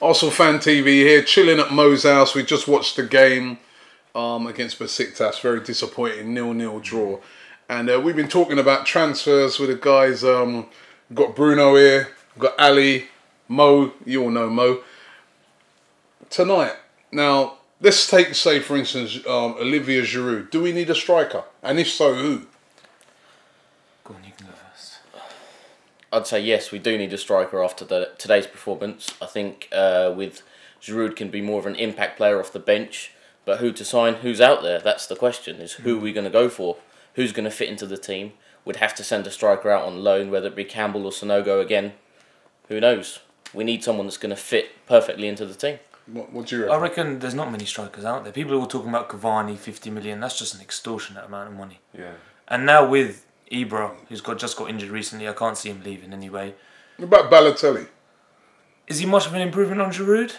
Arsenal Fan TV here, chilling at Mo's house. We just watched the game against Besiktas. Very disappointing 0-0 draw. And we've been talking about transfers with the guys. We've got Bruno here, we've got Ali, Mo. You all know Mo. Tonight, now, let's take, say, for instance, Olivier Giroud. Do we need a striker? And if so, who? Go on, you can go first. I'd say yes, we do need a striker after today's performance. I think with Giroud can be more of an impact player off the bench, but who to sign, who's out there, that's the question, is who are we going to go for? Who's going to fit into the team? We'd have to send a striker out on loan, whether it be Campbell or Sonogo again. Who knows? We need someone that's going to fit perfectly into the team. What do you reckon? I reckon there's not many strikers out there. People are all talking about Cavani, 50 million. That's just an extortionate amount of money. Yeah. And now with Ibra, who's just got injured recently, I can't see him leaving anyway. What about Balotelli? Is he much of an improvement on Giroud?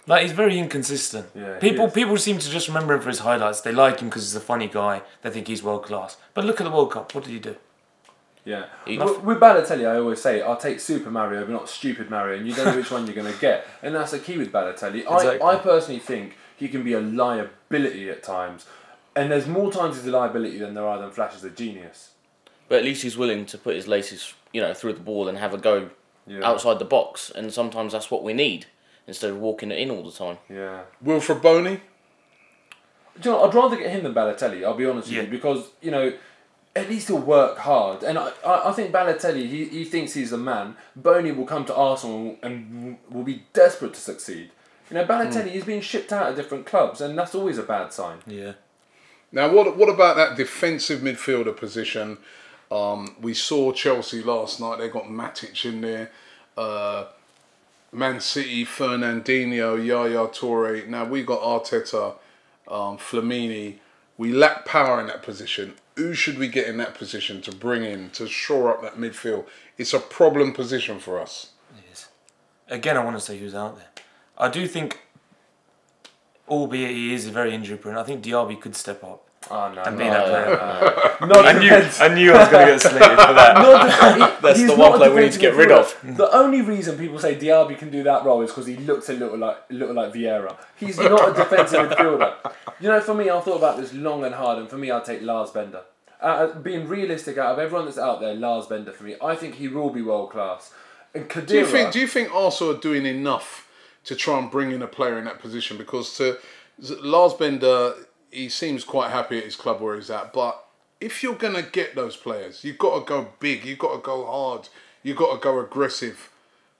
Like, he's very inconsistent. Yeah, people seem to just remember him for his highlights. They like him because he's a funny guy. They think he's world class. But look at the World Cup. What did he do? Yeah. With Balotelli, I always say, I'll take Super Mario, but not Stupid Mario, and you don't know which one you're going to get. And that's the key with Balotelli. Exactly. I personally think he can be a liability at times. And there's more times he's a liability than there are than flashes of genius. But at least he's willing to put his laces, through the ball and have a go outside the box. And sometimes that's what we need, instead of walking it in all the time. Yeah. Wilfred Boney? Do you know, I'd rather get him than Balotelli, I'll be honest with you, because, at least he'll work hard. And I think Balotelli, he thinks he's the man. Boney will come to Arsenal and will be desperate to succeed. Balotelli, he's being shipped out of different clubs, and that's always a bad sign. Yeah. Now, what about that defensive midfielder position? We saw Chelsea last night. They got Matic in there. Man City, Fernandinho, Yaya Toure. Now, we got Arteta, Flamini. We lack power in that position. Who should we get in that position to bring in to shore up that midfield? It's a problem position for us. It is. Again, I want to say who's out there. I do think, albeit he is very injury prone, I think Diaby could step up. Oh, no. And be that player. I knew I was going to get slated for that. That's the one player we need to get rid of. The only reason people say Diaby can do that role is because he looks a little like Vieira. He's not a defensive midfielder. For me, I thought about this long and hard, and for me, I'd take Lars Bender. Being realistic, out of everyone that's out there, Lars Bender for me, I think he will be world class. And Khedira, Do you think Arsenal are doing enough to try and bring in a player in that position? Because Lars Bender, he seems quite happy at his club where he's at, but if you're going to get those players, you've got to go big, you've got to go hard, you've got to go aggressive.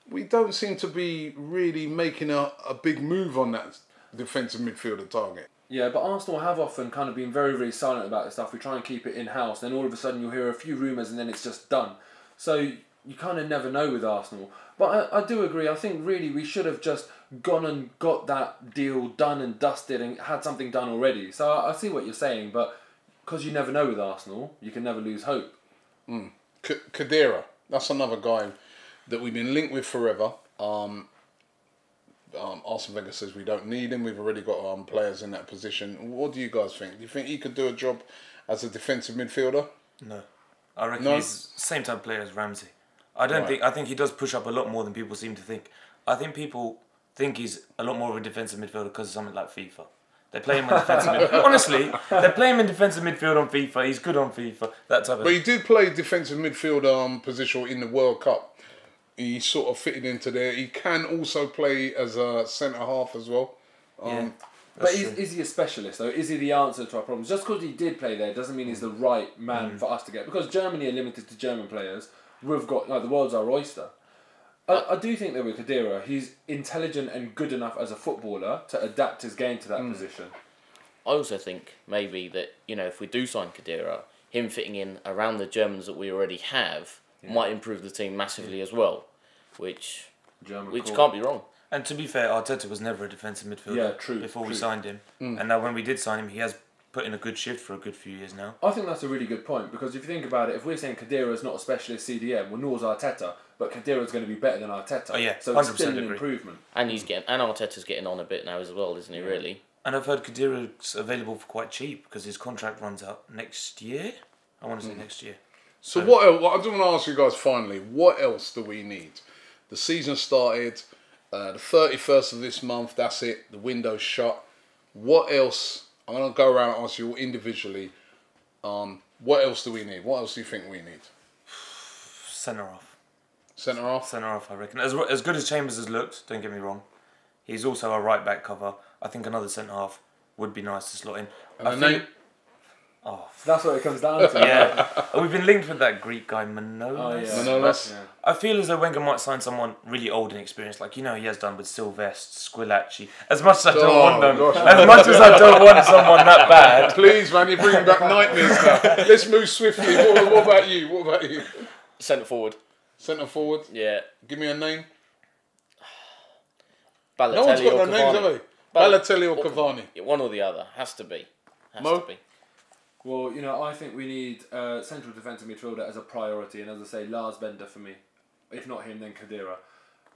We don't seem to be really making a big move on that defensive midfielder target. Yeah, but Arsenal have often kind of been very, very silent about this stuff. We try and keep it in-house, then all of a sudden you'll hear a few rumours and then it's just done. So you kind of never know with Arsenal. But I do agree, I think really we should have just gone and got that deal done and dusted and had something done already. So I see what you're saying, but because you never know with Arsenal, you can never lose hope. Khedira, that's another guy that we've been linked with forever. Arsene Wenger says we don't need him. We've already got players in that position. What do you guys think? Do you think he could do a job as a defensive midfielder? No. I reckon he's the same type of player as Ramsey. I think he does push up a lot more than people seem to think. I think people think he's a lot more of a defensive midfielder because of something like FIFA. They play him in defensive midfield. Honestly, they play him in defensive midfield on FIFA. He's good on FIFA. That type of. But he did play defensive midfield position in the World Cup. He sort of fitted into there. He can also play as a centre half as well. But is he a specialist though? Is he the answer to our problems? Just because he did play there doesn't mean he's the right man for us to get. Because Germany are limited to German players. We've got the world's our oyster. I do think that with Khedira, he's intelligent and good enough as a footballer to adapt his game to that position. I also think maybe that, if we do sign Khedira, him fitting in around the Germans that we already have might improve the team massively as well, which can't be wrong. And to be fair, Arteta was never a defensive midfielder before we signed him. And now when we did sign him, he has put in a good shift for a good few years now. I think that's a really good point, because if you think about it, if we're saying Khedira is not a specialist CDM, well, nor's Arteta, but Khedira is going to be better than Arteta. Oh yeah, so 100% it's still an agree. improvement. And Arteta's getting on a bit now as well, isn't he? Really. And I've heard Khedira's available for quite cheap because his contract runs out next year. I want to say next year. So what else? I do want to ask you guys finally, what else do we need? The season started. The 31st of this month, that's it. The window's shut. What else? I'm going to go around and ask you all individually. What else do we need? What else do you think we need? Centre half. Centre half? Centre half, I reckon. As good as Chambers has looked, don't get me wrong, he's also a right back cover. I think another centre half would be nice to slot in. That's what it comes down to. Yeah. We've been linked with that Greek guy, Manolas. Oh, yeah. Manolas. Yeah. I feel as though Wenger might sign someone really old and experienced, like, you know, he has done with Sylvester, Squillaci. As much as I don't want them, as much as I don't want someone that bad. Please, man, you're bringing back nightmares now. Let's move swiftly. What about you? What about you? Centre forward. Centre forward? Yeah. Give me a name. Balotelli No one's got or no names, Cavani. have they? Balotelli or Cavani? One or the other. Has to be. Mo? To be. Well, you know, I think we need central defensive midfielder as a priority, and as I say, Lars Bender for me. If not him, then Khedira.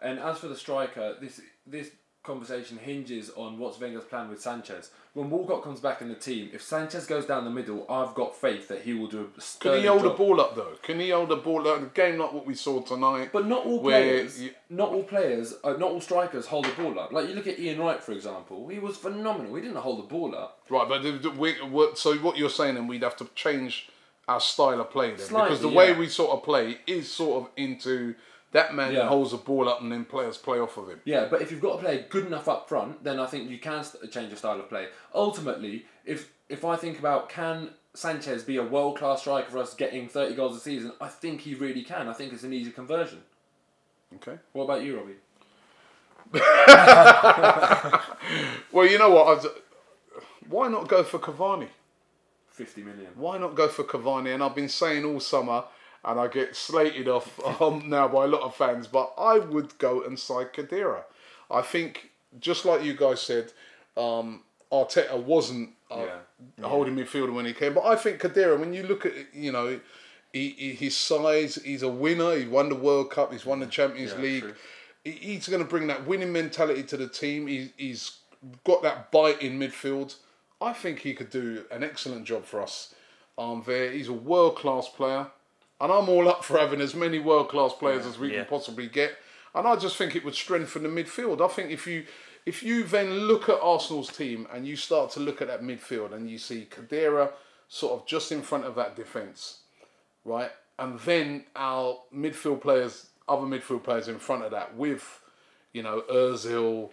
And as for the striker, this conversation hinges on what's Wenger's plan with Sanchez. When Walcott comes back in the team, if Sanchez goes down the middle, I've got faith that he will do a sterling Can he hold the job. ball up though? Can he hold the ball up in a game like what we saw tonight? But not all players, not all strikers hold the ball up. Like you look at Ian Wright, for example, he was phenomenal. He didn't hold the ball up. Right, but so what you're saying, and we'd have to change our style of play then, Slightly, because the way we sort of play is sort of into that man that holds the ball up and then players play off of him. Yeah, but if you've got to play good enough up front, then I think you can change your style of play. Ultimately, if I think about can Sanchez be a world-class striker for us getting 30 goals a season, I think he really can. I think it's an easy conversion. Okay. What about you, Robbie? Well, you know what? Why not go for Cavani? 50 million. Why not go for Cavani? And I've been saying all summer, and I get slated off now by a lot of fans, but I would go and sign Khedira. I think, just like you guys said, Arteta wasn't holding midfielder when he came, but I think Khedira, when you look at it, you know, his size, he's a winner. He won the World Cup. He's won the Champions League. True. He's going to bring that winning mentality to the team. He's got that bite in midfield. I think he could do an excellent job for us there. He's a world-class player. And I'm all up for having as many world-class players as we can possibly get. And I just think it would strengthen the midfield. I think if you then look at Arsenal's team and you start to look at that midfield and you see Khedira sort of just in front of that defence, right? And then our midfield players, other midfield players in front of that with, you know, Ozil,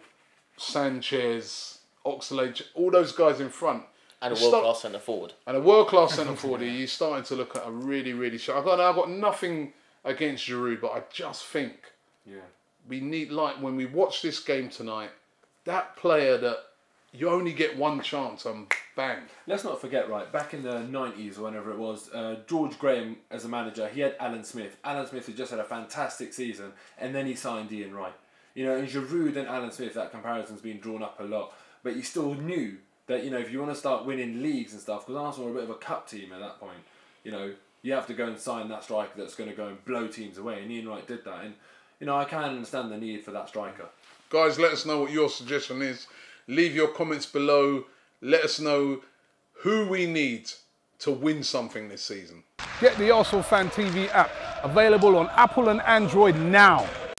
Sanchez, Oxlade, all those guys in front. And a world-class centre forward. And a world-class centre forward, you're starting to look at a really, really sharp. I've got nothing against Giroud, but I just think we need, like, when we watch this game tonight, that player that you only get one chance and bang. Let's not forget, right, back in the 90s or whenever it was, George Graham as a manager, he had Alan Smith. Alan Smith had just had a fantastic season, and then he signed Ian Wright. You know, and Giroud and Alan Smith, that comparison's been drawn up a lot, but you still knew that, you know, if you want to start winning leagues and stuff, because Arsenal were a bit of a cup team at that point, you know, you have to go and sign that striker that's going to go and blow teams away, and Ian Wright did that. And, you know, I can understand the need for that striker. Guys, let us know what your suggestion is. Leave your comments below. Let us know who we need to win something this season. Get the Arsenal Fan TV app, available on Apple and Android now.